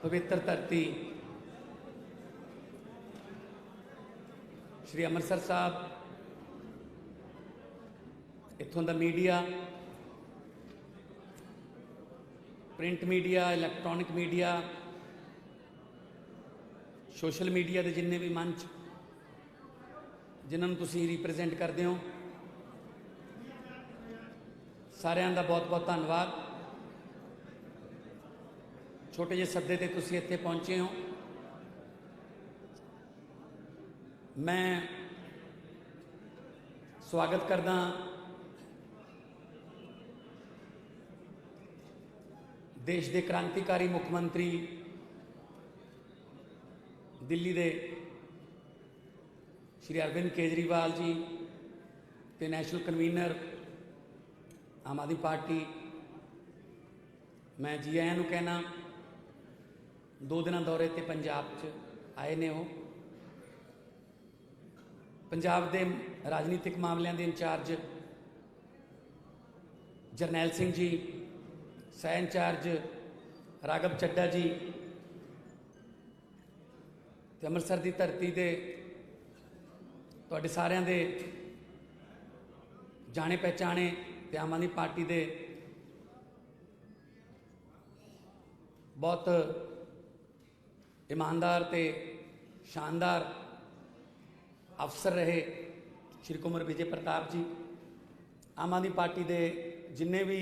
पवित्र धरती श्री अमृतसर साहब, इत्थों का media, print media, electronic media, social media के जिन्ने भी मंच जिन्होंने तुसीं रिप्रजेंट करते हो, सारिਆਂ ਦਾ बहुत बहुत धन्यवाद। छोटे ਜਿਹੇ सद्दे ते तुसीं इत्थे पहुंचे हो। मैं स्वागत करदा देश के क्रांतिकारी मुख्यमंत्री दिल्ली के श्री अरविंद केजरीवाल जी ते नैशनल कन्वीनर आम आदमी पार्टी, मैं जी आया नूं कहना 2 दिन दौरे ते पंजाब च आए ने। वो पंजाब के राजनीतिक मामलों के इंचार्ज जरनैल सिंह जी, सह इंचार्ज राघव चड्डा जी, ते अमृतसर की धरती दे तुहाडे सारिਆਂ दे जाने पहचाने ते आम आदमी पार्टी दे बहुत ईमानदार ते शानदार अफसर रहे श्री कुंवर विजय प्रताप जी, आम आदमी पार्टी दे जिन्ने भी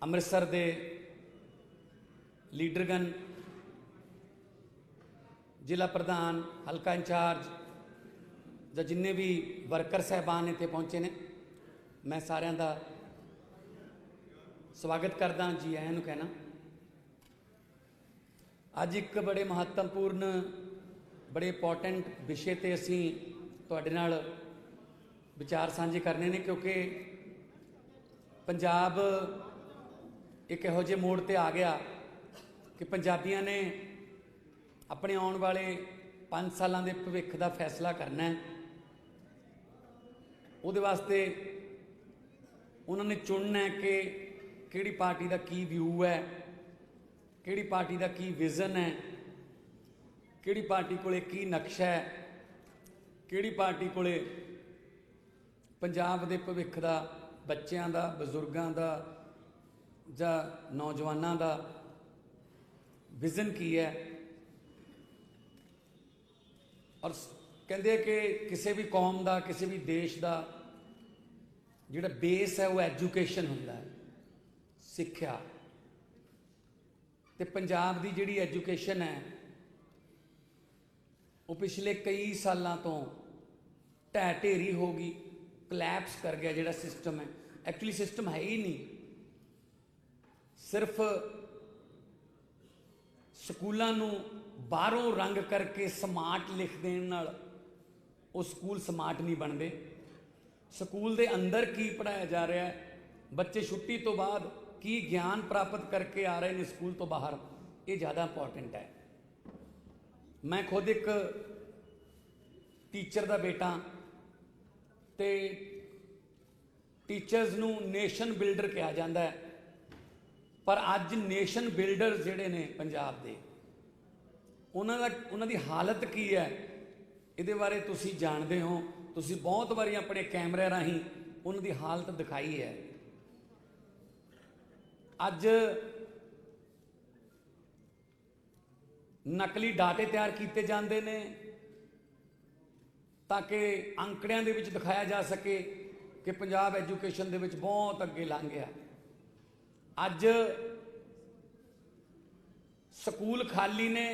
अमृतसर दे लीडरगन, जिला प्रधान, हल्का इंचार्ज या जिन्ने भी वर्कर साहबान इत्थे पहुंचे ने, मैं सारिਆਂ ਦਾ स्वागत करदा, जी आयां नूं कहना। अज एक बड़े महत्वपूर्ण, बड़े इंपॉर्टेंट विषय ते असीं तुहाडे नाल विचार साझे करने ने, क्योंकि पंजाब एक इहो जिहे मोड़ ते आ गया कि पंजाबियों ने अपने आने वाले 5 सालों के भविख का फैसला करना है। उहदे वास्ते उन्होंने चुनना है कि किहड़ी पार्टी का की व्यू है, किहड़ी पार्टी का की विजन है, किहड़ी पार्टी कोले की नक्शा है, किहड़ी पार्टी कोले पंजाब के भविख का, बच्चों का, बजुर्गों का जां नौजवानों का विजन की है। और कहते कि किसी भी कौम का, किसी भी देश का जिहड़ा बेस है वो एजुकेशन हुंदा है, सिक्ख्या। ते पंजाब की जिहड़ी एजुकेशन है वो पिछले कई सालों तो ढह ढेरी हो गई, कलैप्स कर गया। जिहड़ा सिस्टम है, एक्चुअली सिस्टम है ही नहीं, सिर्फ स्कूलों नूं बाहरों रंग करके स्मार्ट लिख देने नाल वो स्कूल स्मार्ट नहीं बनते। स्कूल के अंदर की पढ़ाया जा रहा है, बच्चे छुट्टी तो बाद की ज्ञान प्राप्त करके आ रहे हैं स्कूल तो बाहर, ये ज़्यादा इंपॉर्टेंट है। मैं खुद एक टीचर का बेटा, तो टीचर्स नूं नेशन बिल्डर कहा जाता है, पर अज नेशन बिल्डर जिहड़े ने पंजाब दे, उन्हां दी हालत की है, इहदे बारे तुसीं जानते हो। तुसीं बहुत बारी अपने कैमरे राहीं उन्हां दी हालत दिखाई है। अज नकली डाटे तैयार किए जाते हैं ताकि अंकड़ियां दे विच दिखाया जा सके कि पंजाब एजुकेशन दे विच बहुत अगे लंघ गया। अज स्कूल खाली ने,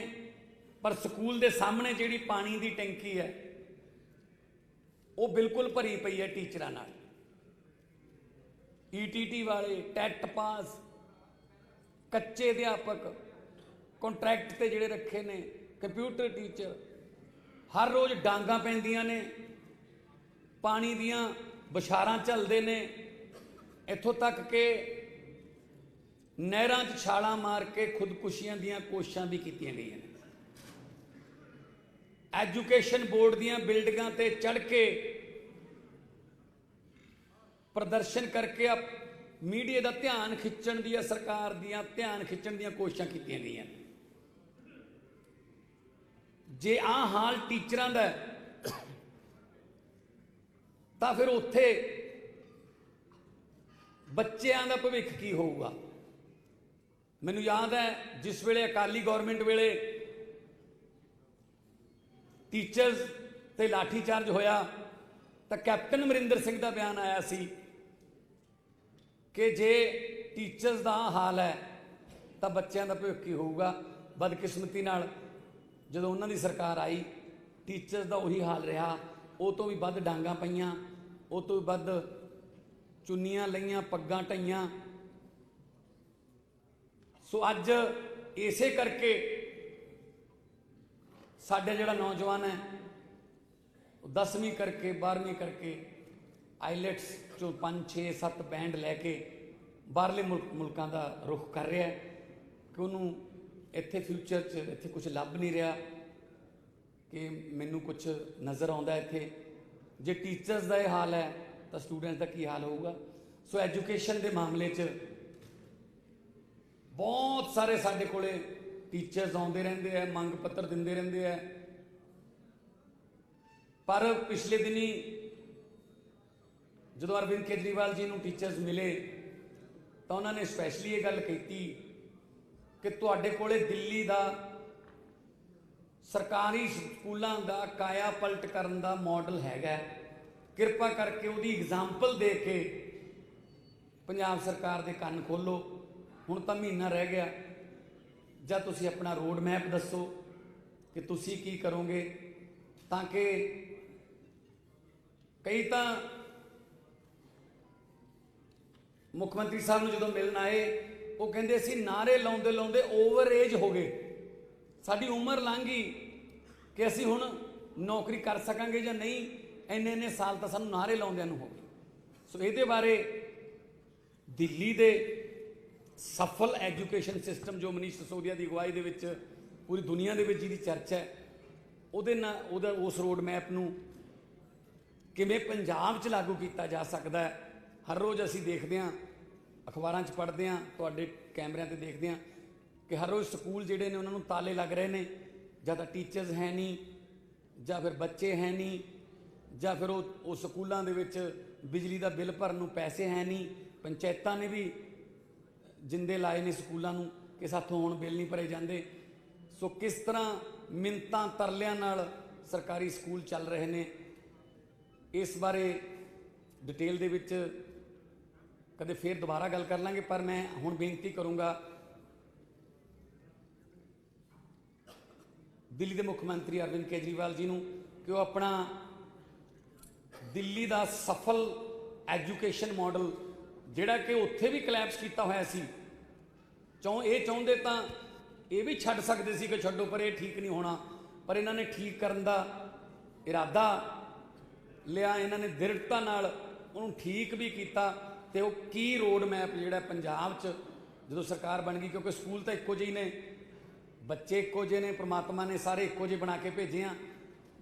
पर स्कूल के सामने जिहड़ी पानी की टैंकी है वो बिल्कुल भरी पई है टीचरां नाल। ETT वाले, टैट पास, कच्चे अध्यापक, कॉन्ट्रैक्ट ते जिहड़े रखे ने, कंप्यूटर टीचर, हर रोज़ डांगा पैंदियां ने, पानी दियां बछारां झलदे ने, इत्थों तक कि नहरां 'च छालां मार के खुदकुशियां दियां कोशिशां भी कीतियां गईयां ने। एजुकेशन बोर्ड दियां बिल्डिंगां ते चढ़ के प्रदर्शन करके मीडिया का ध्यान खिंचण दी, सरकार दियां ध्यान खिंचण दी कोशिशां कीतियां गईयां। जे आ हाल टीचरां दा तां फिर उत्थे बच्चों का भविख की होऊगा। मैनूं याद है जिस वेले अकाली गौरमेंट वेले टीचर्स ते लाठीचार्ज होया तो कैप्टन अमरिंदर सिंह का बयान आया सी कि जे टीचर्स का हाल है तो बच्चों का भविख की होऊगा। बदकिस्मती नाल जदों उन्हां दी सरकार आई टीचर्स का उही हाल रहा। वो तो भी वध डांगां पईयां, वो तो भी वध चुन्नियां लईयां, पग्गां ढाईयां। सो अज इसे करके साडा जिहड़ा नौजवान है 10वीं करके 12वीं करके आईलैट्स चो 5 6 7 बैंड लैके बाहरले मुल्कां दा रुख कर रहा है कि उन्होंने इत्थे फ्यूचर च इत्थे कुछ लभ नहीं रहा कि मैनू कुछ नज़र आता इत्थे। जे टीचर्स का यह हाल है तो स्टूडेंट्स का की हाल होगा। सो एजुकेशन के मामले च बहुत सारे साडे कोले टीचर्स आते रहते हैं, मंग पत्र दिंदे रहते हैं। पर पिछले दिनी जो अरविंद केजरीवाल जी को टीचर्स मिले तो उन्होंने स्पैशली ये गल कही कि तुहाडे कोले दिल्ली का सरकारी स्कूलों का काया पलट करन दा मॉडल हैगा, कृपा करके उहदी एग्जाम्पल दे के पंजाब सरकार दे कन्न खोलो। हुण तां महीना रह गया, जां तुसीं अपना रोड मैप दसो कि तुसीं की करोगे, ताकि कई तां मुख्यमंत्री साहब नूं जदों मिलण आए वो कहंदे असीं नारे लाउंदे लाउंदे ओवर एज हो गए, साडी उम्र लंघ गई कि असीं हुण नौकरी कर सकांगे जां नहीं, इन्ने इन्ने साल तां सानूं नारे लाउंदिआं नूं हो गए। सो इहदे बारे दिल्ली दे सफल एजुकेशन सिस्टम जो मनीष सिसोदिया की अगवाई दे विच पूरी दुनिया दे विच जिहदी चर्चा है, उहदे नाल उहदा उस रोड मैप नूं किवें पंजाब च लागू किया जा सकता है। हर रोज़ असीं देखते हैं, अखबारां च पढ़ते हैं, तुहाडे कैमरिਆਂ ते देखते हैं कि हर रोज़ स्कूल जिहड़े ने उन्हां नूं ताले लग रहे हैं, जां तां टीचर्स है नहीं, जां फिर बच्चे है नहीं, जां फिर वो स्कूलों दे विच बिजली का बिल भरन नूं पैसे है नहीं। पंचायतां ने भी जिंदे लाए ने स्कूलों नूं कि साथों हुण बिल नहीं भरे जाते। सो किस तरह मिन्नतां तरलियां नाल सरकारी स्कूल चल रहे हैं, इस बारे डिटेल दे विच कदे फिर दोबारा गल कर लांगे। पर मैं हुण बेनती करूँगा दिल्ली के मुख्यमंत्री अरविंद केजरीवाल जी नूं कि वह अपना दिल्ली का सफल एजुकेशन मॉडल जिहड़ा कि उत्थे भी कलैप्स किया होया सी, ये चाहुंदे तां ये भी छड्ड सकदे सी कि छड्डो पर यह ठीक नहीं होना, पर इन्होंने ठीक करन दा इरादा लिया, इन्होंने दृढ़ता नाल उन्होंने ठीक भी किया। तो वो की रोड मैप जिहड़ा पंजाब च जो सरकार बन गई, क्योंकि स्कूल तो इक्को जिहे ने, बच्चे इक्को जिहे ने, परमात्मा ने सारे इक्को जिहे बना के भेजे हैं।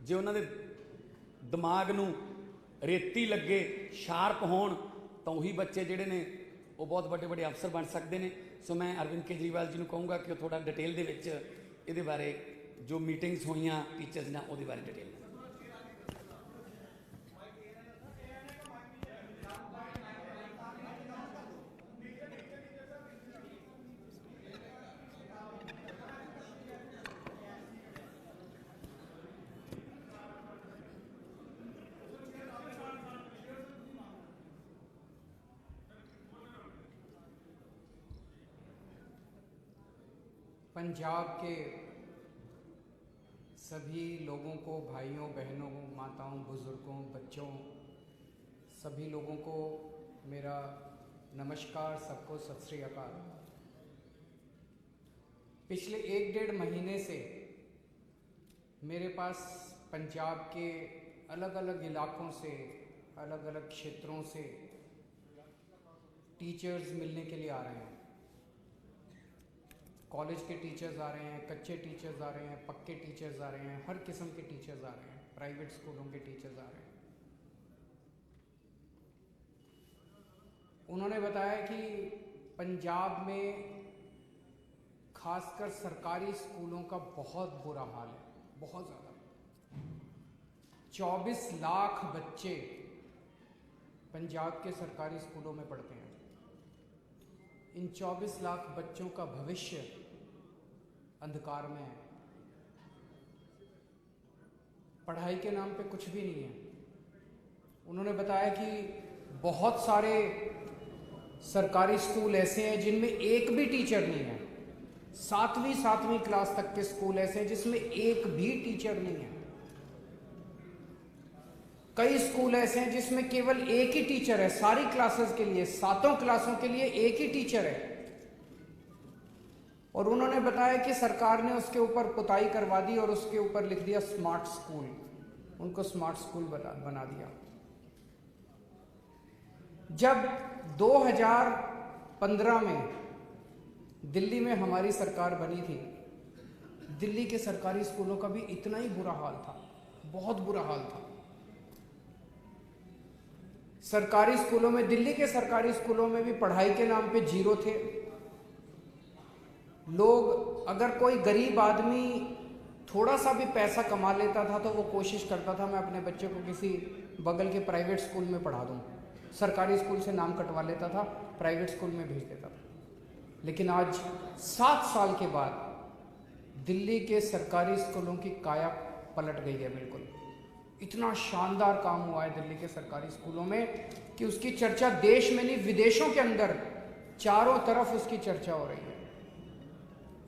जे उन्होंने दिमाग नूं रेती लगे, शार्प होण, तो वही बच्चे जिहड़े ने वो बहुत बड़े बड़े अफसर बन सकते हैं। सो मैं अरविंद केजरीवाल जी को कहूँगा कि थोड़ा डिटेल दे विच इहदे बारे जो मीटिंग्स होईयां टीचर्स नाल उहदे बारे डिटेल। पंजाब के सभी लोगों को, भाइयों बहनों, माताओं, बुज़ुर्गों, बच्चों, सभी लोगों को मेरा नमस्कार, सबको सत श्री अकाल। पिछले 1-1.5 महीने से मेरे पास पंजाब के अलग अलग इलाकों से, अलग अलग क्षेत्रों से टीचर्स मिलने के लिए आ रहे हैं। कॉलेज के टीचर्स आ रहे हैं, कच्चे टीचर्स आ रहे हैं, पक्के टीचर्स आ रहे हैं, हर किस्म के टीचर्स आ रहे हैं, प्राइवेट स्कूलों के टीचर्स आ रहे हैं। उन्होंने बताया कि पंजाब में खासकर सरकारी स्कूलों का बहुत बुरा हाल है, बहुत ज़्यादा। 24 लाख बच्चे पंजाब के सरकारी स्कूलों में पढ़ते हैं। इन 24 लाख बच्चों का भविष्य अंधकार में है। पढ़ाई के नाम पे कुछ भी नहीं है। उन्होंने बताया कि बहुत सारे सरकारी स्कूल ऐसे हैं जिनमें एक भी टीचर नहीं है। 7वीं क्लास तक के स्कूल ऐसे हैं जिसमें एक भी टीचर नहीं है। कई स्कूल ऐसे हैं जिसमें केवल एक ही टीचर है सारी क्लासेस के लिए, 7 क्लासों के लिए एक ही टीचर है। और उन्होंने बताया कि सरकार ने उसके ऊपर पुताई करवा दी और उसके ऊपर लिख दिया स्मार्ट स्कूल। उनको स्मार्ट स्कूल बना दिया। जब 2015 में दिल्ली में हमारी सरकार बनी थी, दिल्ली के सरकारी स्कूलों का भी इतना ही बुरा हाल था, बहुत बुरा हाल था। सरकारी स्कूलों में, दिल्ली के सरकारी स्कूलों में भी पढ़ाई के नाम पे जीरो थे। लोग, अगर कोई गरीब आदमी थोड़ा सा भी पैसा कमा लेता था तो वो कोशिश करता था मैं अपने बच्चे को किसी बगल के प्राइवेट स्कूल में पढ़ा दूं। सरकारी स्कूल से नाम कटवा लेता था, प्राइवेट स्कूल में भेज देता था। लेकिन आज 7 साल के बाद दिल्ली के सरकारी स्कूलों की काया पलट गई है बिल्कुल। इतना शानदार काम हुआ है दिल्ली के सरकारी स्कूलों में कि उसकी चर्चा देश में नहीं, विदेशों के अंदर चारों तरफ उसकी चर्चा हो रही है।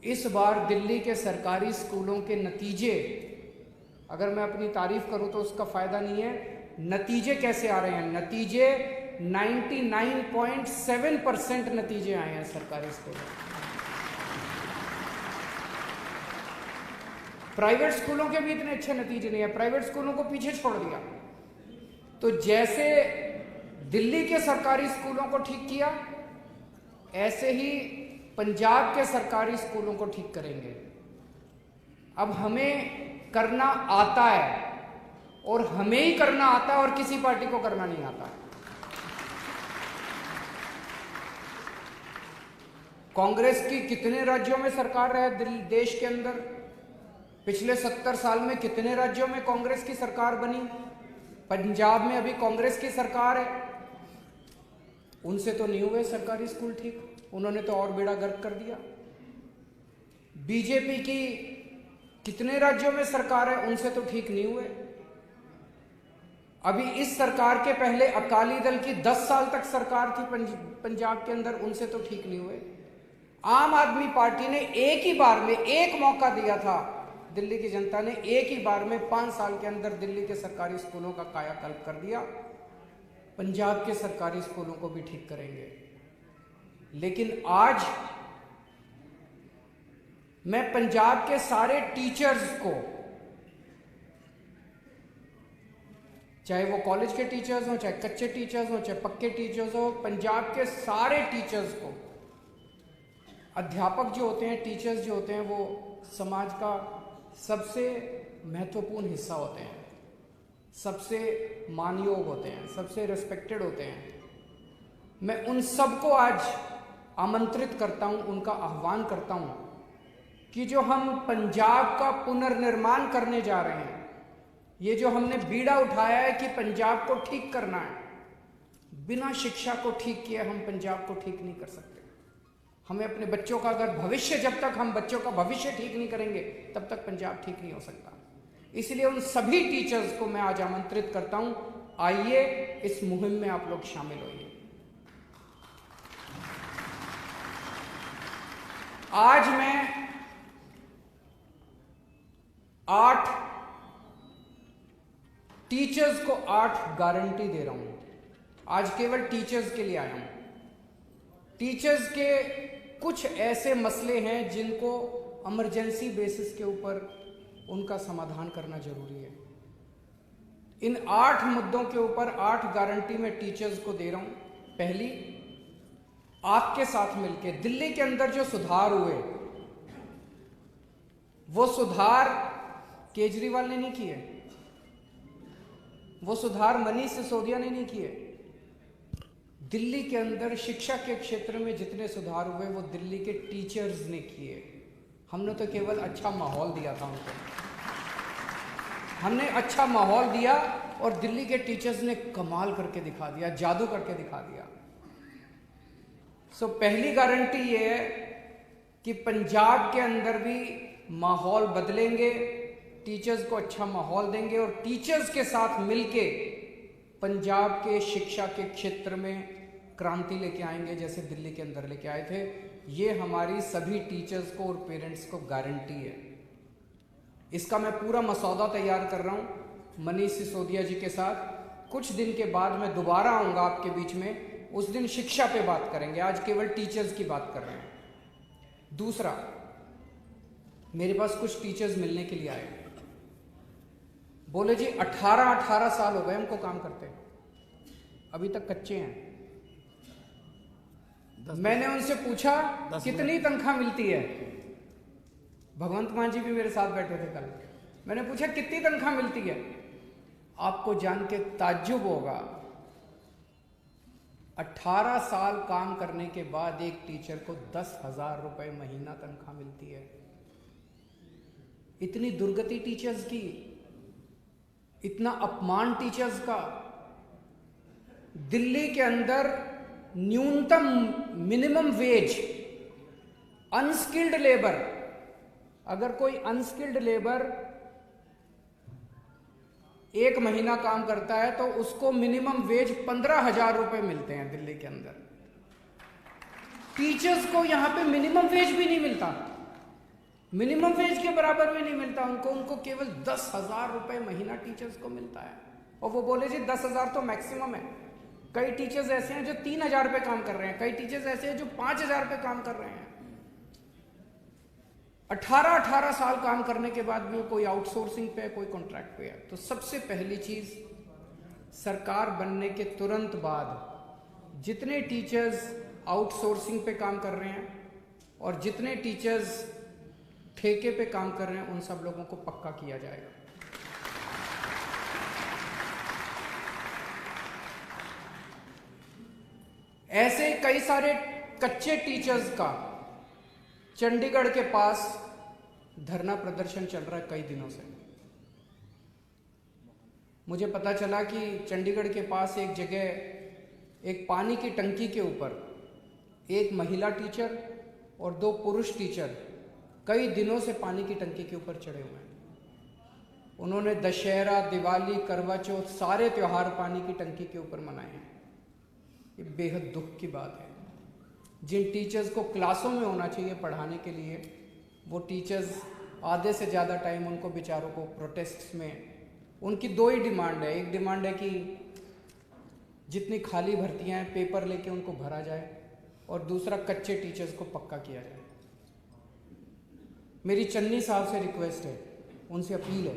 इस बार दिल्ली के सरकारी स्कूलों के नतीजे, अगर मैं अपनी तारीफ करूं तो उसका फायदा नहीं है। नतीजे कैसे आ रहे हैं? नतीजे 99.7% नतीजे आए हैं सरकारी स्कूलों में। प्राइवेट स्कूलों के भी इतने अच्छे नतीजे नहीं है, प्राइवेट स्कूलों को पीछे छोड़ दिया। तो जैसे दिल्ली के सरकारी स्कूलों को ठीक किया, ऐसे ही पंजाब के सरकारी स्कूलों को ठीक करेंगे। अब हमें करना आता है, और हमें ही करना आता है और किसी पार्टी को करना नहीं आता। कांग्रेस की कितने राज्यों में सरकार है देश के अंदर? पिछले 70 साल में कितने राज्यों में कांग्रेस की सरकार बनी? पंजाब में अभी कांग्रेस की सरकार है। उनसे तो नहीं हुए सरकारी स्कूल ठीक, उन्होंने तो और बेड़ा गर्क कर दिया। बीजेपी की कितने राज्यों में सरकार है, उनसे तो ठीक नहीं हुए। अभी इस सरकार के पहले अकाली दल की 10 साल तक सरकार थी पंजाब के अंदर, उनसे तो ठीक नहीं हुए। आम आदमी पार्टी ने एक ही बार में, एक मौका दिया था दिल्ली की जनता ने, एक ही बार में 5 साल के अंदर दिल्ली के सरकारी स्कूलों का कायाकल्प कर दिया। पंजाब के सरकारी स्कूलों को भी ठीक करेंगे। लेकिन आज मैं पंजाब के सारे टीचर्स को, चाहे वो कॉलेज के टीचर्स हो, चाहे कच्चे टीचर्स हो, चाहे पक्के टीचर्स हो, पंजाब के सारे टीचर्स को, अध्यापक जो होते हैं, टीचर्स जो होते हैं, वो समाज का सबसे महत्वपूर्ण हिस्सा होते हैं, सबसे मानयोग होते हैं, सबसे रिस्पेक्टेड होते हैं। मैं उन सबको आज आमंत्रित करता हूं, उनका आह्वान करता हूं कि जो हम पंजाब का पुनर्निर्माण करने जा रहे हैं, ये जो हमने बीड़ा उठाया है कि पंजाब को ठीक करना है, बिना शिक्षा को ठीक किए हम पंजाब को ठीक नहीं कर सकते। हमें अपने बच्चों का, अगर भविष्य, जब तक हम बच्चों का भविष्य ठीक नहीं करेंगे तब तक पंजाब ठीक नहीं हो सकता। इसलिए उन सभी टीचर्स को मैं आज आमंत्रित करता हूं, आइए इस मुहिम में आप लोग शामिल होइए। आज मैं 8 टीचर्स को 8 गारंटी दे रहा हूं। आज केवल टीचर्स के लिए आया हूं। टीचर्स के कुछ ऐसे मसले हैं जिनको इमरजेंसी बेसिस के ऊपर उनका समाधान करना जरूरी है। इन 8 मुद्दों के ऊपर 8 गारंटी मैं टीचर्स को दे रहा हूं। पहली, आपके साथ मिलकर दिल्ली के अंदर जो सुधार हुए, वो सुधार केजरीवाल ने नहीं किए, वो सुधार मनीष सिसोदिया ने नहीं किए। दिल्ली के अंदर शिक्षा के क्षेत्र में जितने सुधार हुए वो दिल्ली के टीचर्स ने किए। हमने तो केवल अच्छा माहौल दिया था उनको, हमने अच्छा माहौल दिया और दिल्ली के टीचर्स ने कमाल करके दिखा दिया, जादू करके दिखा दिया। पहली गारंटी ये है कि पंजाब के अंदर भी माहौल बदलेंगे, टीचर्स को अच्छा माहौल देंगे और टीचर्स के साथ मिलके पंजाब के शिक्षा के क्षेत्र में क्रांति लेके आएंगे, जैसे दिल्ली के अंदर लेके आए थे। ये हमारी सभी टीचर्स को और पेरेंट्स को गारंटी है। इसका मैं पूरा मसौदा तैयार कर रहा हूँ मनीष सिसोदिया जी के साथ। कुछ दिन के बाद मैं दोबारा आऊँगा आपके बीच में, उस दिन शिक्षा पे बात करेंगे, आज केवल टीचर्स की बात कर रहे हैं। दूसरा, मेरे पास कुछ टीचर्स मिलने के लिए आए, बोले जी 18 साल हो गए हमको काम करते, अभी तक कच्चे हैं। मैंने उनसे पूछा कितनी तनख्वाह मिलती है, भगवंत मान जी भी मेरे साथ बैठे थे कल। मैंने पूछा कितनी तनख्वाह मिलती है, आपको जान के ताज्जुब होगा, 18 साल काम करने के बाद एक टीचर को 10,000 रुपए महीना तनख्वाह मिलती है। इतनी दुर्गति टीचर्स की, इतना अपमान टीचर्स का। दिल्ली के अंदर न्यूनतम मिनिमम वेज, अनस्किल्ड लेबर, अगर कोई अनस्किल्ड लेबर एक महीना काम करता है तो उसको मिनिमम वेज 15,000 रुपए मिलते हैं दिल्ली के अंदर। टीचर्स को यहां पे मिनिमम वेज भी नहीं मिलता, मिनिमम वेज के बराबर भी नहीं मिलता उनको केवल 10,000 रुपए महीना टीचर्स को मिलता है। और वो बोले जी 10,000 तो मैक्सिमम है। कई टीचर्स ऐसे हैं जो 3,000 रुपए काम कर रहे हैं, कई टीचर्स ऐसे हैं जो 5,000 रुपए काम कर रहे हैं। 18 साल काम करने के बाद भी वो कोई आउटसोर्सिंग पे है, कोई कॉन्ट्रैक्ट पे है। तो सबसे पहली चीज, सरकार बनने के तुरंत बाद जितने टीचर्स आउटसोर्सिंग पे काम कर रहे हैं और जितने टीचर्स ठेके पे काम कर रहे हैं, उन सब लोगों को पक्का किया जाएगा। ऐसे कई सारे कच्चे टीचर्स का चंडीगढ़ के पास धरना प्रदर्शन चल रहा है कई दिनों से। मुझे पता चला कि चंडीगढ़ के पास एक जगह एक पानी की टंकी के ऊपर एक महिला टीचर और 2 पुरुष टीचर कई दिनों से पानी की टंकी के ऊपर चढ़े हुए हैं। उन्होंने दशहरा, दिवाली, करवा चौथ सारे त्योहार पानी की टंकी के ऊपर मनाए हैं। ये बेहद दुख की बात है। जिन टीचर्स को क्लासों में होना चाहिए पढ़ाने के लिए, वो टीचर्स आधे से ज़्यादा टाइम उनको बेचारों को प्रोटेस्ट्स में, उनकी 2 ही डिमांड है। एक डिमांड है कि जितनी खाली भर्तियां हैं पेपर लेके उनको भरा जाए, और दूसरा कच्चे टीचर्स को पक्का किया जाए। मेरी चन्नी साहब से रिक्वेस्ट है, उनसे अपील है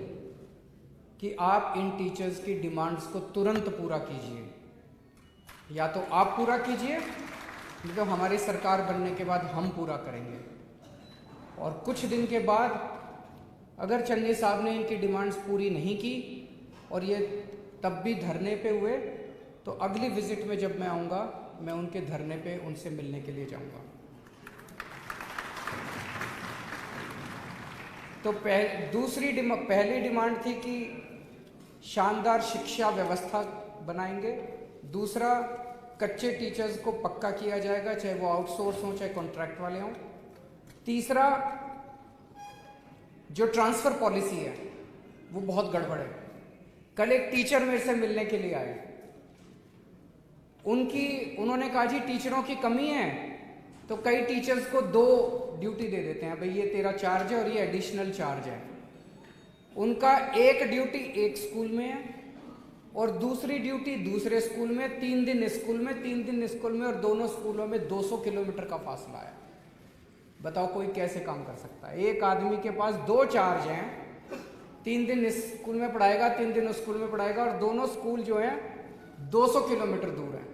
कि आप इन टीचर्स की डिमांड्स को तुरंत पूरा कीजिए। या तो आप पूरा कीजिए, नहीं तो हमारी सरकार बनने के बाद हम पूरा करेंगे। और कुछ दिन के बाद अगर चन्नी साहब ने इनकी डिमांड्स पूरी नहीं की और ये तब भी धरने पे हुए, तो अगली विजिट में जब मैं आऊँगा, मैं उनके धरने पे उनसे मिलने के लिए जाऊँगा। तो पहली डिमांड थी कि शानदार शिक्षा व्यवस्था बनाएंगे। दूसरा, कच्चे टीचर्स को पक्का किया जाएगा, चाहे वो आउटसोर्स हों चाहे कॉन्ट्रैक्ट वाले हों। तीसरा, जो ट्रांसफर पॉलिसी है वो बहुत गड़बड़ है। कल एक टीचर मेरे से मिलने के लिए आए, उन्होंने कहा जी टीचरों की कमी है, तो कई टीचर्स को 2 ड्यूटी दे देते हैं, भाई ये तेरा चार्ज है और ये एडिशनल चार्ज है। उनका एक ड्यूटी एक स्कूल में है और दूसरी ड्यूटी दूसरे स्कूल में, 3 दिन स्कूल में 3 दिन स्कूल में, और दोनों स्कूलों में 200 किलोमीटर का फासला है। बताओ कोई कैसे काम कर सकता है? एक आदमी के पास 2 चार्ज हैं, 3 दिन इस स्कूल में पढ़ाएगा 3 दिन उस स्कूल में पढ़ाएगा, और दोनों स्कूल जो है 200 किलोमीटर दूर है।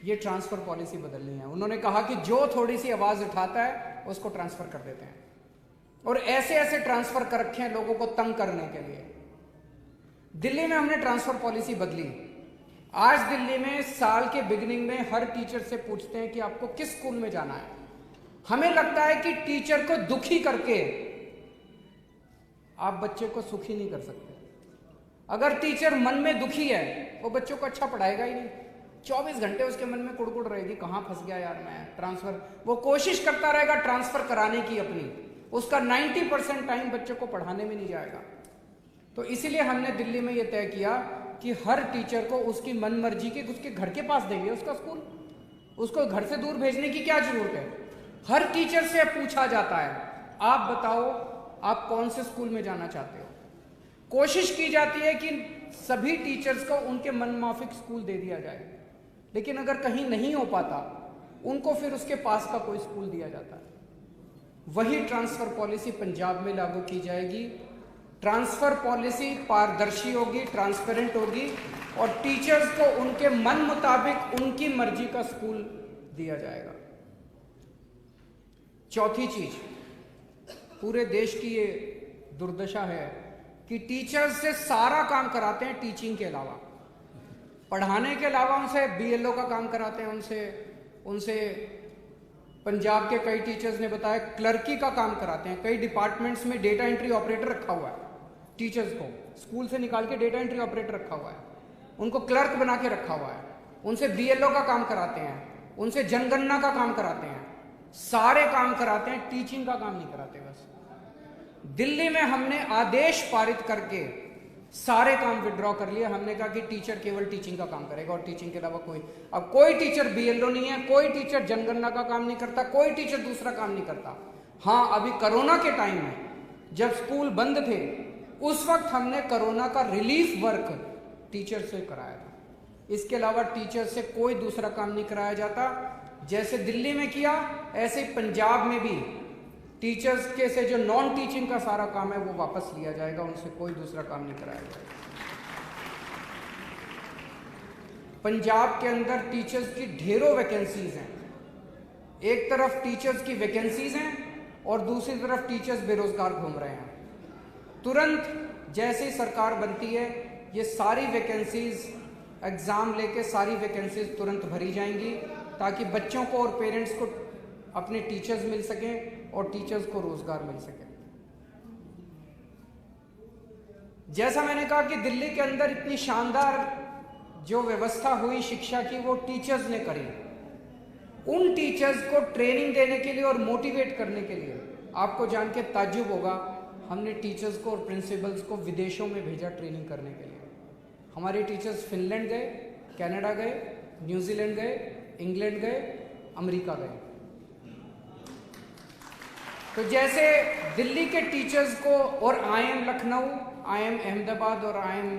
ये ट्रांसफर पॉलिसी बदलनी है। उन्होंने कहा कि जो थोड़ी सी आवाज उठाता है उसको ट्रांसफर कर देते हैं, और ऐसे ऐसे ट्रांसफर कर रखे हैं लोगों को तंग करने के लिए। दिल्ली में हमने ट्रांसफर पॉलिसी बदली, आज दिल्ली में साल के बिगिनिंग में हर टीचर से पूछते हैं कि आपको किस स्कूल में जाना है। हमें लगता है कि टीचर को दुखी करके आप बच्चे को सुखी नहीं कर सकते। अगर टीचर मन में दुखी है वो बच्चों को अच्छा पढ़ाएगा ही नहीं। 24 घंटे उसके मन में कुड़कुड़ रहेगी, कहाँ फंस गया यार मैं, ट्रांसफर। वो कोशिश करता रहेगा ट्रांसफर कराने की अपनी, उसका 90% टाइम बच्चों को पढ़ाने में नहीं जाएगा। तो इसीलिए हमने दिल्ली में ये तय किया कि हर टीचर को उसकी मन मर्जी की उसके घर के पास देंगे उसका स्कूल। उसको घर से दूर भेजने की क्या जरूरत है। हर टीचर से पूछा जाता है, आप बताओ आप कौन से स्कूल में जाना चाहते हो। कोशिश की जाती है कि सभी टीचर्स को उनके मनमाफिक स्कूल दे दिया जाए, लेकिन अगर कहीं नहीं हो पाता उनको फिर उसके पास का कोई स्कूल दिया जाता है। वही ट्रांसफर पॉलिसी पंजाब में लागू की जाएगी। ट्रांसफर पॉलिसी पारदर्शी होगी, ट्रांसपेरेंट होगी और टीचर्स को उनके मन मुताबिक उनकी मर्जी का स्कूल दिया जाएगा। चौथी चीज, पूरे देश की ये दुर्दशा है कि टीचर्स से सारा काम कराते हैं टीचिंग के अलावा, पढ़ाने के अलावा उनसे बीएलओ का काम कराते हैं, उनसे पंजाब के कई टीचर्स ने बताया क्लर्की का काम कराते हैं। कई डिपार्टमेंट्स में डेटा एंट्री ऑपरेटर रखा हुआ है, टीचर्स को स्कूल से निकाल के डेटा एंट्री ऑपरेटर रखा हुआ है, उनको क्लर्क बना के रखा हुआ है। उनसे बीएलओ का काम कराते हैं, उनसे जनगणना का काम कराते हैं, सारे काम कराते हैं, टीचिंग का काम नहीं कराते। बस दिल्ली में हमने आदेश पारित करके सारे काम विड्रॉ कर लिए। हमने कहा कि टीचर केवल टीचिंग का काम करेगा और टीचिंग के अलावा कोई टीचर बीएलओ नहीं है, कोई टीचर जनगणना का काम नहीं करता, कोई टीचर दूसरा काम नहीं करता। हाँ, अभी कोरोना के टाइम में जब स्कूल बंद थे उस वक्त हमने कोरोना का रिलीफ वर्क टीचर से कराया था। इसके अलावा टीचर से कोई दूसरा काम नहीं कराया जाता। जैसे दिल्ली में किया ऐसे पंजाब में भी टीचर्स के से जो नॉन टीचिंग का सारा काम है वो वापस लिया जाएगा, उनसे कोई दूसरा काम नहीं कराया जाएगा। पंजाब के अंदर टीचर्स की ढेरों वैकेंसीज हैं। एक तरफ टीचर्स की वैकेंसीज हैं और दूसरी तरफ टीचर्स बेरोजगार घूम रहे हैं। तुरंत जैसे ही सरकार बनती है ये सारी वैकेंसीज एग्जाम लेके सारी वैकेंसीज तुरंत भरी जाएंगी ताकि बच्चों को और पेरेंट्स को अपने टीचर्स मिल सकें और टीचर्स को रोजगार मिल सके। जैसा मैंने कहा कि दिल्ली के अंदर इतनी शानदार जो व्यवस्था हुई शिक्षा की वो टीचर्स ने करी। उन टीचर्स को ट्रेनिंग देने के लिए और मोटिवेट करने के लिए आपको जान के ताज्जुब होगा, हमने टीचर्स को और प्रिंसिपल्स को विदेशों में भेजा ट्रेनिंग करने के लिए। हमारे टीचर्स फिनलैंड गए, कनाडा गए, न्यूजीलैंड गए, इंग्लैंड गए, अमेरिका गए। तो जैसे दिल्ली के टीचर्स को और आईएम लखनऊ, आईएम अहमदाबाद और आईएम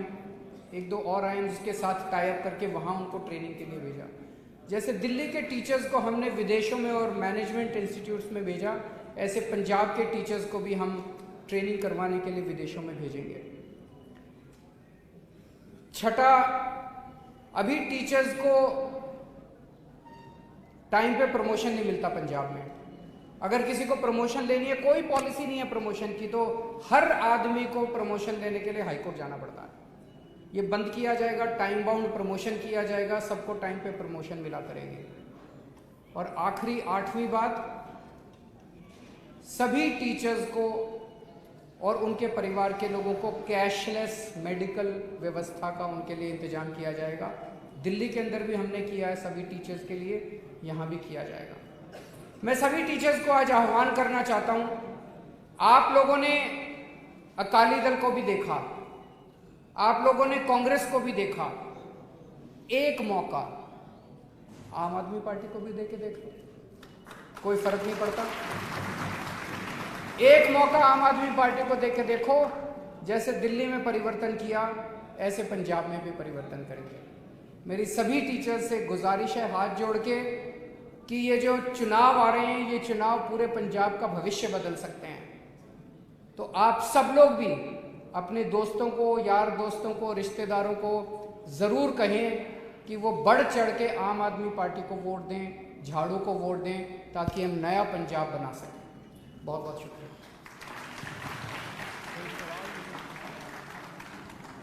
एक दो और आईएम्स के साथ टाई अप करके वहाँ उनको ट्रेनिंग के लिए भेजा। जैसे दिल्ली के टीचर्स को हमने विदेशों में और मैनेजमेंट इंस्टीट्यूट्स में भेजा, ऐसे पंजाब के टीचर्स को भी हम ट्रेनिंग करवाने के लिए विदेशों में भेजेंगे। छठा, अभी टीचर्स को टाइम पे प्रमोशन नहीं मिलता पंजाब में। अगर किसी को प्रमोशन लेनी है, कोई पॉलिसी नहीं है प्रमोशन की, तो हर आदमी को प्रमोशन लेने के लिए हाईकोर्ट जाना पड़ता है। ये बंद किया जाएगा, टाइम बाउंड प्रमोशन किया जाएगा, सबको टाइम पे प्रमोशन मिला करेंगे। और आखिरी 8वीं बात, सभी टीचर्स को और उनके परिवार के लोगों को कैशलेस मेडिकल व्यवस्था का उनके लिए इंतजाम किया जाएगा। दिल्ली के अंदर भी हमने किया है सभी टीचर्स के लिए, यहाँ भी किया जाएगा। मैं सभी टीचर्स को आज आह्वान करना चाहता हूं, आप लोगों ने अकाली दल को भी देखा, आप लोगों ने कांग्रेस को भी देखा, एक मौका आम आदमी पार्टी को भी देके देख लो, कोई फर्क नहीं पड़ता। एक मौका आम आदमी पार्टी को देके देखो, जैसे दिल्ली में परिवर्तन किया ऐसे पंजाब में भी परिवर्तन करेंगे। मेरी सभी टीचर्स से गुजारिश है हाथ जोड़ के कि ये जो चुनाव आ रहे हैं, ये चुनाव पूरे पंजाब का भविष्य बदल सकते हैं। तो आप सब लोग भी अपने दोस्तों को, यार दोस्तों को, रिश्तेदारों को ज़रूर कहें कि वो बढ़ चढ़ के आम आदमी पार्टी को वोट दें, झाड़ू को वोट दें, ताकि हम नया पंजाब बना सकें। बहुत बहुत शुक्रिया।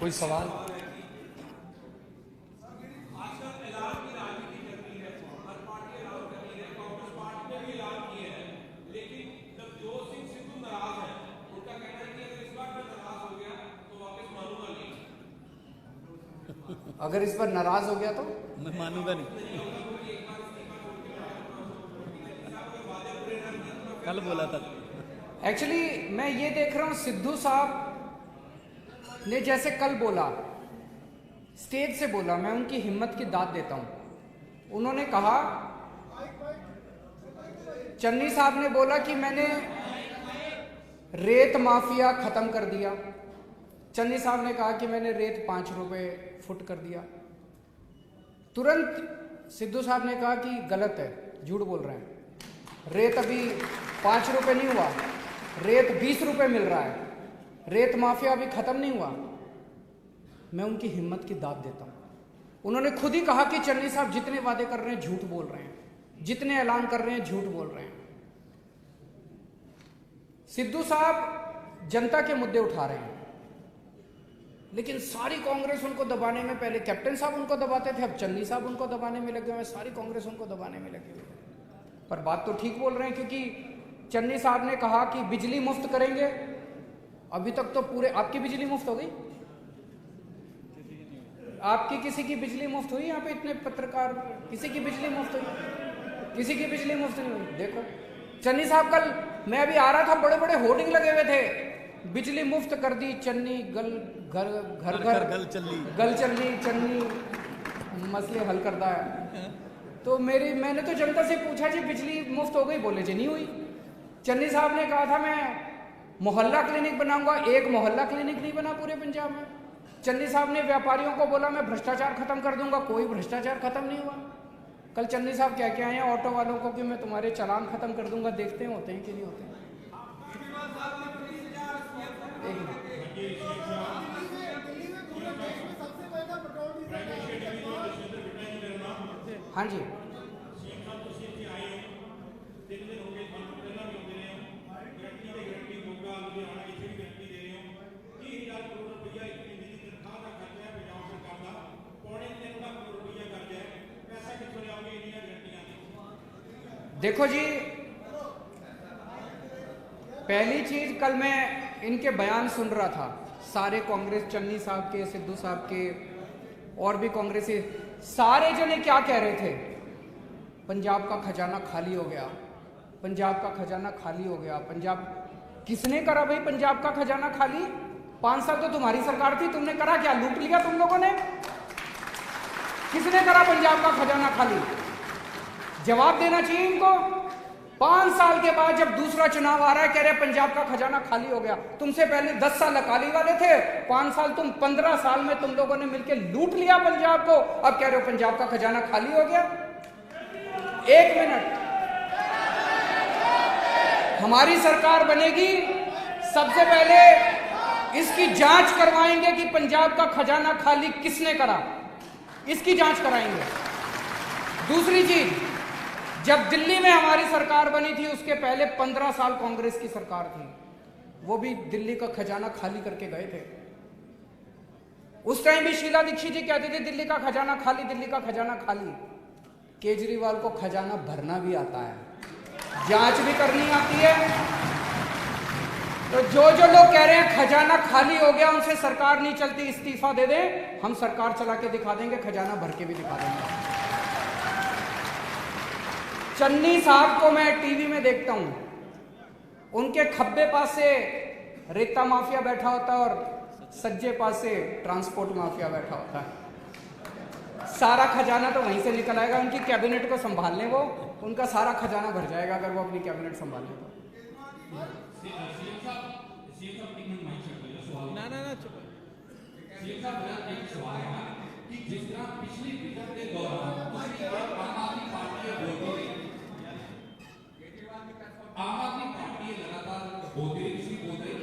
कोई सवाल? अगर इस पर नाराज हो गया तो मैं मानूंगा नहीं। कल बोला था। एक्चुअली मैं ये देख रहा हूं, सिद्धू साहब ने जैसे कल बोला, स्टेज से बोला, मैं उनकी हिम्मत की दाद देता हूं। उन्होंने कहा, चन्नी साहब ने बोला कि मैंने रेत माफिया खत्म कर दिया। चन्नी साहब ने कहा कि मैंने रेत 5 रुपए फुट कर दिया। तुरंत सिद्धू साहब ने कहा कि गलत है, झूठ बोल रहे हैं, रेत अभी 5 रुपए नहीं हुआ, रेत 20 रुपए मिल रहा है, रेत माफिया अभी खत्म नहीं हुआ। मैं उनकी हिम्मत की दाद देता हूं। उन्होंने खुद ही कहा कि चन्नी साहब जितने वादे कर रहे हैं झूठ बोल रहे हैं, जितने ऐलान कर रहे हैं झूठ बोल रहे हैं। सिद्धू साहब जनता के मुद्दे उठा रहे हैं, लेकिन सारी कांग्रेस उनको दबाने में, पहले कैप्टन साहब उनको दबाते थे, अब चन्नी साहब उनको दबाने में लगे हुए हैं, सारी कांग्रेस उनको दबाने में लगी हुई है। पर बात तो ठीक बोल रहे हैं, क्योंकि चन्नी साहब ने कहा कि बिजली मुफ्त करेंगे। अभी तक तो पूरे, आपकी बिजली मुफ्त हो गई? आपकी किसी की बिजली मुफ्त हुई? यहाँ पे इतने पत्रकार, किसी की बिजली मुफ्त हुई? किसी की बिजली मुफ्त नहीं हुई। देखो चन्नी साहब, कल मैं अभी आ रहा था, बड़े बड़े होर्डिंग लगे हुए थे, बिजली मुफ्त कर दी चन्नी, गल घर घर घर गल चलनी चन्नी मसले हल करता है। तो मैंने तो जनता से पूछा जी बिजली मुफ्त हो गई? बोले जी नहीं हुई। चन्नी साहब ने कहा था मैं मोहल्ला क्लिनिक बनाऊंगा, एक मोहल्ला क्लिनिक नहीं बना पूरे पंजाब में। चन्नी साहब ने व्यापारियों को बोला मैं भ्रष्टाचार खत्म कर दूंगा, कोई भ्रष्टाचार खत्म नहीं हुआ। कल चन्नी साहब क्या क्या आए हैं ऑटो वालों को कि मैं तुम्हारे चालान खत्म कर दूंगा, देखते हैं होते हैं कि नहीं होते हैं। हाँ जी, देखो जी, पहली चीज, कल मैं इनके बयान सुन रहा था, सारे कांग्रेस, चन्नी साहब के, सिद्धू साहब के, और भी कांग्रेसी, सारे जने क्या कह रहे थे? पंजाब का खजाना खाली हो गया, पंजाब का खजाना खाली हो गया। पंजाब किसने करा भाई पंजाब का खजाना खाली? 5 साल तो तुम्हारी सरकार थी, तुमने करा क्या? लूट लिया तुम लोगों ने? किसने करा पंजाब का खजाना खाली? जवाब देना चाहिए इनको। 5 साल के बाद जब दूसरा चुनाव आ रहा है, कह रहे पंजाब का खजाना खाली हो गया। तुमसे पहले 10 साल अकाली वाले थे, 5 साल तुम, 15 साल में तुम लोगों ने मिलकर लूट लिया पंजाब को, अब कह रहे हो पंजाब का खजाना खाली हो गया। 1 मिनट, हमारी सरकार बनेगी, सबसे पहले इसकी जांच करवाएंगे कि पंजाब का खजाना खाली किसने करा, इसकी जांच कराएंगे। दूसरी चीज, जब दिल्ली में हमारी सरकार बनी थी, उसके पहले 15 साल कांग्रेस की सरकार थी, वो भी दिल्ली का खजाना खाली करके गए थे। उस टाइम भी शीला दीक्षित जी कहते थे दिल्ली का खजाना खाली, दिल्ली का खजाना खाली। केजरीवाल को खजाना भरना भी आता है, जांच भी करनी आती है। तो जो लोग कह रहे हैं खजाना खाली हो गया, उनसे सरकार नहीं चलती, इस्तीफा दे दें, हम सरकार चला के दिखा देंगे, खजाना भर के भी दिखा देंगे। चन्नी साहब को मैं टीवी में देखता हूं, उनके खब्बे पास से रेता माफिया बैठा होता है और सज्जे पास से ट्रांसपोर्ट माफिया बैठा होता है। सारा खजाना तो वहीं से निकल आएगा, उनकी कैबिनेट को संभालने, वो उनका सारा खजाना भर जाएगा अगर वो अपनी कैबिनेट संभालने को। आम आदमी पार्टी लगातार बोल रही है कि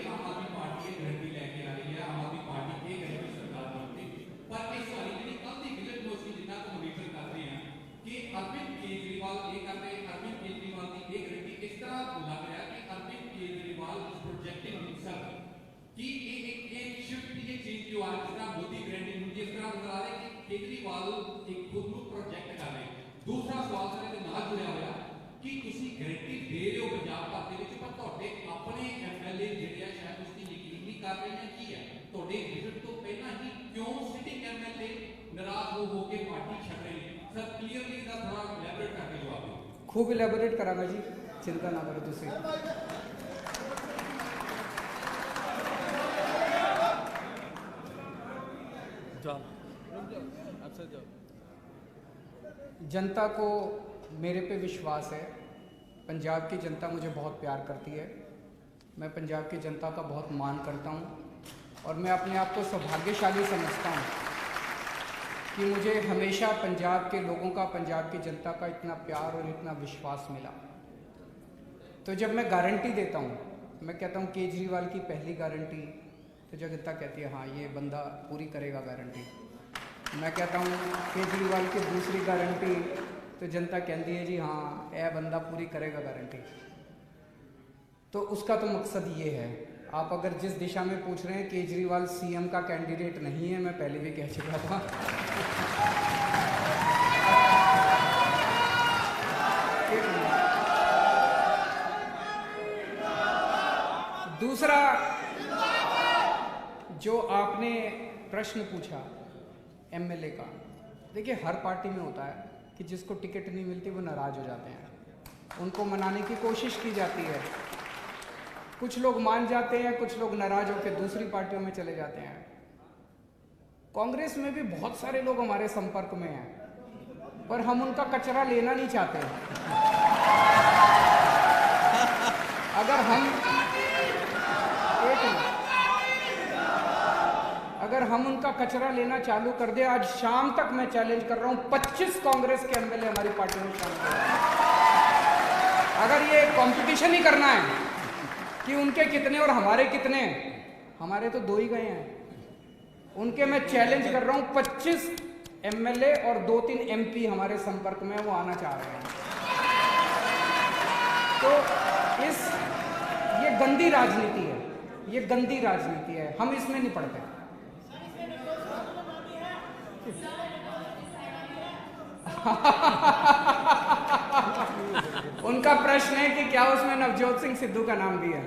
आम आदमी पार्टी गारंटी लेके आ रही है, आम आदमी पार्टी की गारंटी सरकार बनती, पर इस वाली जी कल की विजन जो असं जिन्ना को मॉनिटर कर रहे हैं कि अरविंद केजरीवाल ये कर रहे, अरविंद केजरीवाल की एक गारंटी इस तरह लग रहा है कि Arvind Kejriwal is projecting himself कि एक शिफ्ट, ये चेंज जो आ रहा है, जिस तरह मोदी गारंटी मुझे इस तरह नजर आ रहा है कि केजरीवाल एक खुद को प्रोजेक्ट कर रहे हैं। दूसरा सवाल मेरे नाल जुड़िया हुआ कि ਤੁਸੀਂ ਗਰੰਟੀ ਦੇ ਰਹੇ ਹੋ ਪੰਜਾਬ ਭਰ ਦੇ ਵਿੱਚ, ਪਰ ਤੁਹਾਡੇ ਆਪਣੇ ਐਮਐਲਏ ਜਿਹੜੇ ਆ ਸ਼ਾਇਦ ਉਸ ਦੀ ਯਕੀਨ ਨਹੀਂ ਕਰ ਰਹੇ ਨੇ। ਕੀ ਹੈ ਤੁਹਾਡੇ ਵਿਜ਼ਿਟ ਤੋਂ ਪਹਿਲਾਂ ਹੀ ਕਿਉਂ ਸਿਟਿੰਗ ਐਮਐਲਏ नाराज हो के पार्टी छड़ रहे हैं सर क्लियरली इसका थोड़ा इलैबोरेट करके जवाब दो। खूब इलेबोरेट करांगा जी, चिंता ना करो तुसी। जनता को मेरे पे विश्वास है। पंजाब की जनता मुझे बहुत प्यार करती है। मैं पंजाब की जनता का बहुत मान करता हूँ और मैं अपने आप को सौभाग्यशाली समझता हूँ कि मुझे हमेशा पंजाब के लोगों का, पंजाब की जनता का इतना प्यार और इतना विश्वास मिला। तो जब मैं गारंटी देता हूँ, मैं कहता हूँ केजरीवाल की पहली गारंटी, तो जनता कहती है हाँ ये बंदा पूरी करेगा गारंटी। मैं कहता हूँ केजरीवाल की दूसरी गारंटी, तो जनता कहती है जी हाँ यह बंदा पूरी करेगा गारंटी। तो उसका तो मकसद ये है। आप अगर जिस दिशा में पूछ रहे हैं, केजरीवाल सीएम का कैंडिडेट नहीं है, मैं पहले भी कह चुका था। दूसरा जो आपने प्रश्न पूछा एमएलए का, देखिए हर पार्टी में होता है कि जिसको टिकट नहीं मिलती वो नाराज हो जाते हैं, उनको मनाने की कोशिश की जाती है। कुछ लोग मान जाते हैं, कुछ लोग नाराज होकर दूसरी पार्टियों में चले जाते हैं। कांग्रेस में भी बहुत सारे लोग हमारे संपर्क में हैं, पर हम उनका कचरा लेना नहीं चाहते। अगर हम उनका कचरा लेना चालू कर दे, आज शाम तक मैं चैलेंज कर रहा हूं 25 कांग्रेस के एमएलए हमारी पार्टी में शामिल हो। अगर ये कंपटीशन ही करना है कि उनके कितने और हमारे कितने, हमारे तो 2 ही गए हैं। उनके मैं चैलेंज कर रहा हूं 25 एमएलए और 2-3 एमपी हमारे संपर्क में, वो आना चाह रहे हैं। तो ये गंदी राजनीति है, ये गंदी राजनीति है, हम इसमें नहीं पड़ते। उनका प्रश्न है कि क्या उसमें नवजोत सिंह सिद्धू का नाम भी है।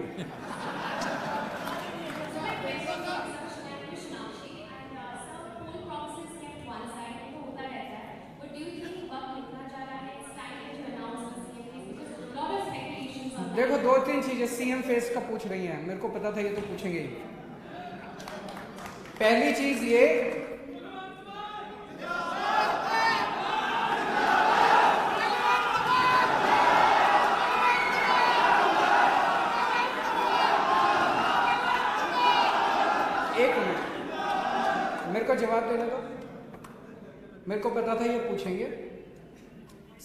देखो 2-3 चीजें सीएम फेस का पूछ रही हैं, मेरे को पता था ये तो पूछेंगे ही। पहली चीज ये, मेरे को जवाब देने दो, मेरे को पता था ये पूछेंगे।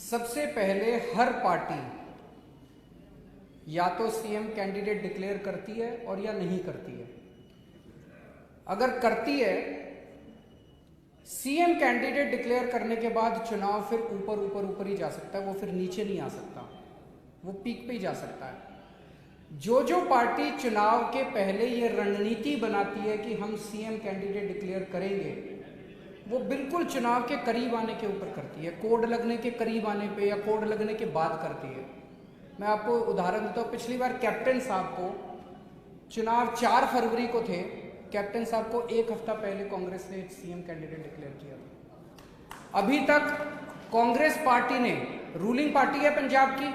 सबसे पहले हर पार्टी या तो सीएम कैंडिडेट डिक्लेयर करती है और या नहीं करती है। अगर करती है, सीएम कैंडिडेट डिक्लेयर करने के बाद चुनाव फिर ऊपर ही जा सकता है, वो फिर नीचे नहीं आ सकता, वो पीक पे ही जा सकता है। जो पार्टी चुनाव के पहले ये रणनीति बनाती है कि हम सीएम कैंडिडेट डिक्लेयर करेंगे, वो बिल्कुल चुनाव के करीब आने के ऊपर करती है, कोड लगने के करीब आने पे या कोड लगने के बाद करती है। मैं आपको उदाहरण देता हूँ, पिछली बार कैप्टन साहब को चुनाव 4 फरवरी को थे, कैप्टन साहब को 1 हफ्ता पहले कांग्रेस ने सीएम कैंडिडेट डिक्लेयर किया था। अभी तक कांग्रेस पार्टी ने, रूलिंग पार्टी है पंजाब की,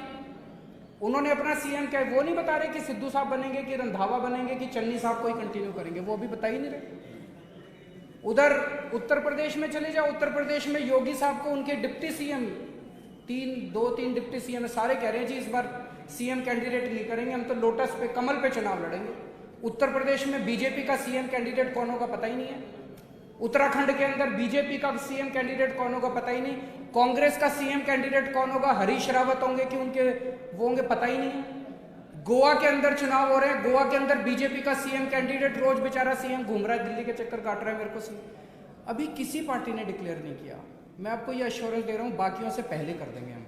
उन्होंने अपना सीएम क्या, वो नहीं बता रहे कि सिद्धू साहब बनेंगे कि रंधावा बनेंगे कि चन्नी साहब को ही कंटिन्यू करेंगे, वो अभी बता ही नहीं रहे। उधर उत्तर प्रदेश में चले जाओ, उत्तर प्रदेश में योगी साहब को उनके डिप्टी सीएम, 2-3 डिप्टी सीएम सारे कह रहे हैं जी इस बार सीएम कैंडिडेट नहीं करेंगे, हम तो लोटस पे, कमल पे चुनाव लड़ेंगे। उत्तर प्रदेश में बीजेपी का सीएम कैंडिडेट कौन होगा पता ही नहीं है। उत्तराखंड के अंदर बीजेपी का सीएम कैंडिडेट कौन होगा पता ही नहीं। कांग्रेस का सीएम कैंडिडेट कौन होगा, हरीश रावत होंगे कि उनके वो होंगे पता ही नहीं है। गोवा के अंदर चुनाव हो रहे हैं, गोवा के अंदर बीजेपी का सीएम कैंडिडेट रोज बेचारा सीएम घूम रहा है, दिल्ली के चक्कर काट रहा है मेरे को। अभी किसी पार्टी ने डिक्लेयर नहीं किया। मैं आपको ये एश्योरेंस दे रहा हूं, बाकियों से पहले कर देंगे हम।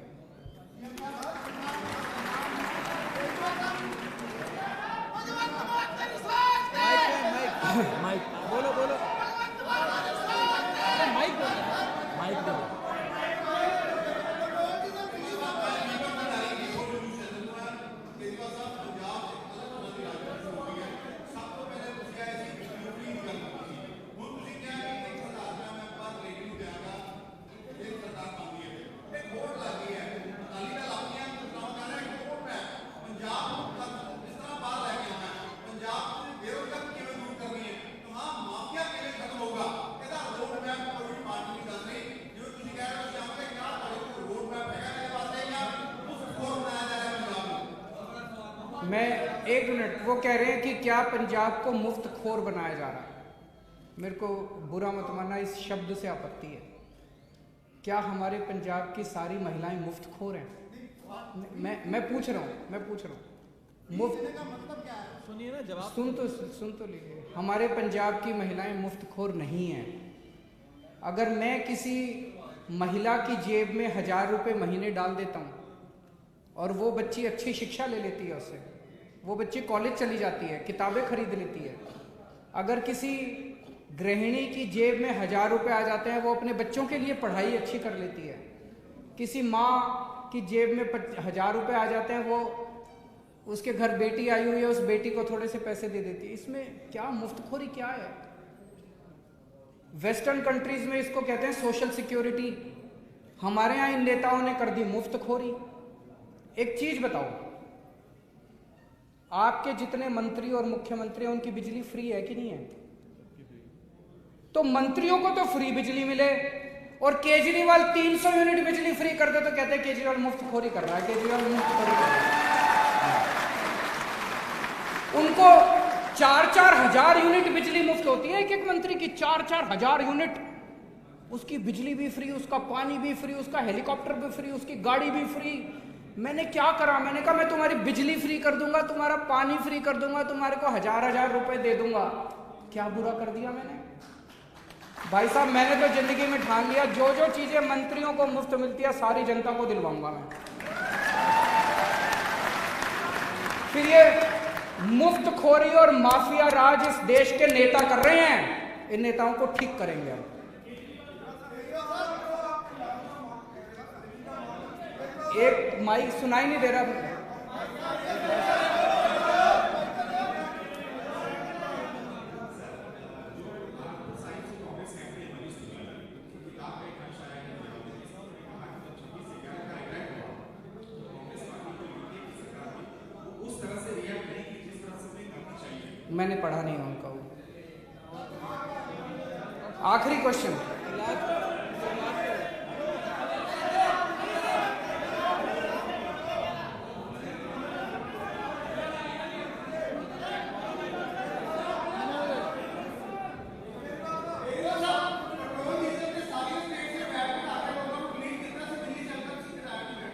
माइक बोलो बोलो, माइक दो। मैं एक मिनट, वो कह रहे हैं कि क्या पंजाब को मुफ्त खोर बनाया जा रहा है। मेरे को बुरा मत मानना, इस शब्द से आपत्ति है। क्या हमारे पंजाब की सारी महिलाएं मुफ्त खोर हैं? मैं पूछ रहा हूँ मुफ्त का मतलब क्या है? सुनिए ना जवाब। सुन तो लीजिए। हमारे पंजाब की महिलाएं मुफ्त खोर नहीं हैं। अगर मैं किसी महिला की जेब में 1000 रुपये महीने डाल देता हूँ और वो बच्ची अच्छी शिक्षा ले लेती है, उससे वो बच्ची कॉलेज चली जाती है, किताबें खरीद लेती है। अगर किसी गृहिणी की जेब में 1000 रुपये आ जाते हैं, वो अपने बच्चों के लिए पढ़ाई अच्छी कर लेती है। किसी माँ की जेब में 1000 रुपये आ जाते हैं, वो उसके घर बेटी आई हुई है, उस बेटी को थोड़े से पैसे दे देती है। इसमें क्या मुफ्तखोरी क्या है? वेस्टर्न कंट्रीज में इसको कहते हैं सोशल सिक्योरिटी। हमारे यहाँ इन नेताओं ने कर दी मुफ्तखोरी। एक चीज बताओ, आपके जितने मंत्री और मुख्यमंत्री हैं उनकी बिजली फ्री है कि नहीं है? तो मंत्रियों को तो फ्री बिजली मिले, और केजरीवाल 300 यूनिट बिजली फ्री कर दे तो कहते हैं केजरीवाल मुफ्तखोरी कर रहा है, केजरीवाल मुफ्तखोरी कर रहा है। उनको 4-4 हजार यूनिट बिजली मुफ्त होती है, एक मंत्री की 4-4 हजार यूनिट। उसकी बिजली भी फ्री, उसका पानी भी फ्री, उसका हेलीकॉप्टर भी फ्री, उसकी गाड़ी भी फ्री। मैंने क्या करा? मैंने कहा मैं तुम्हारी बिजली फ्री कर दूंगा, तुम्हारा पानी फ्री कर दूंगा, तुम्हारे को 1000-1000 रुपए दे दूंगा। क्या बुरा कर दिया मैंने? भाई साहब, मैंने तो जिंदगी में ठान लिया, जो जो चीजें मंत्रियों को मुफ्त मिलती है सारी जनता को दिलवाऊंगा मैं। फिर ये मुफ्तखोरी और माफिया राज इस देश के नेता कर रहे हैं, इन नेताओं को ठीक करेंगे हम। एक माइक सुनाई नहीं दे रहा। मैंने पढ़ा नहीं उनका वो। आखिरी क्वेश्चन।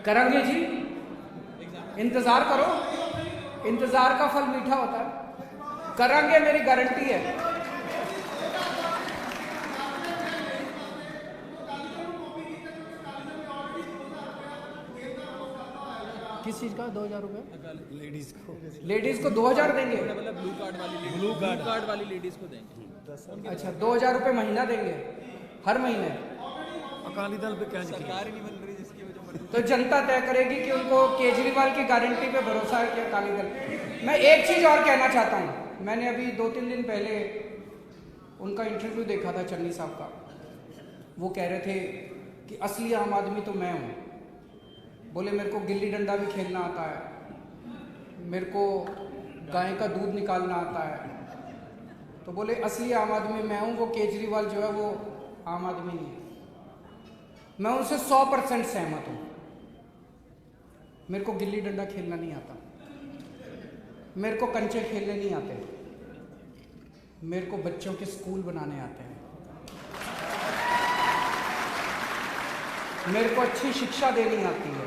करेंगे जी, इंतजार करो, इंतजार का फल मीठा होता है। करेंगे, मेरी गारंटी है। किस चीज का 2000 रुपये? लेडीज को 2000 देंगे, मतलब ब्लू कार्ड वाली लेडीज को देंगे। अच्छा, 2000 रुपये महीना देंगे हर महीने। अकाली दल पे क्या सरकार ही नहीं बन रही जिसकी वजह मर्जी। तो जनता तय करेगी कि उनको केजरीवाल की गारंटी पे भरोसा है कि अकाली दल। मैं एक चीज और कहना चाहता हूँ। मैंने अभी 2-3 दिन पहले उनका इंटरव्यू देखा था, चन्नी साहब का। वो कह रहे थे कि असली आम आदमी तो मैं हूँ। बोले मेरे को गिल्ली डंडा भी खेलना आता है, मेरे को गाय का दूध निकालना आता है। तो बोले असली आम आदमी मैं हूँ, वो केजरीवाल जो है वो आम आदमी नहीं है। मैं उनसे 100% सहमत हूँ। मेरे को गिल्ली डंडा खेलना नहीं आता, मेरे को कंचे खेलने नहीं आते, मेरे को बच्चों के स्कूल बनाने आते हैं, मेरे को अच्छी शिक्षा देनी आती है,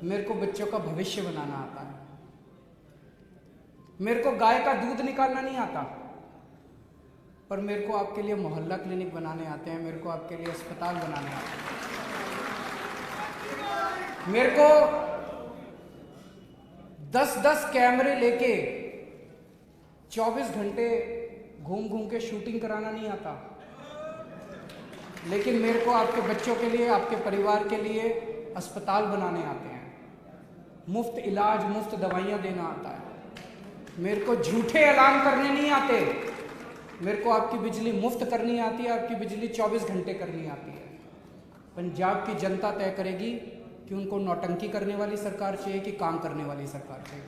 मेरे को बच्चों का भविष्य बनाना आता है, मेरे को गाय का दूध निकालना नहीं आता, पर मेरे को आपके लिए मोहल्ला क्लिनिक बनाने आते हैं, मेरे को आपके लिए अस्पताल बनाने आते हैं। मेरे को 10-10 कैमरे लेके 24 घंटे घूम घूम के शूटिंग कराना नहीं आता, लेकिन मेरे को आपके बच्चों के लिए, आपके परिवार के लिए अस्पताल बनाने आते हैं, मुफ्त इलाज, मुफ्त दवाइयाँ देना आता है। मेरे को झूठे ऐलान करने नहीं आते, मेरे को आपकी बिजली मुफ्त करनी आती है, आपकी बिजली 24 घंटे करनी आती है। पंजाब की जनता तय करेगी कि उनको नौटंकी करने वाली सरकार चाहिए कि काम करने वाली सरकार चाहिए।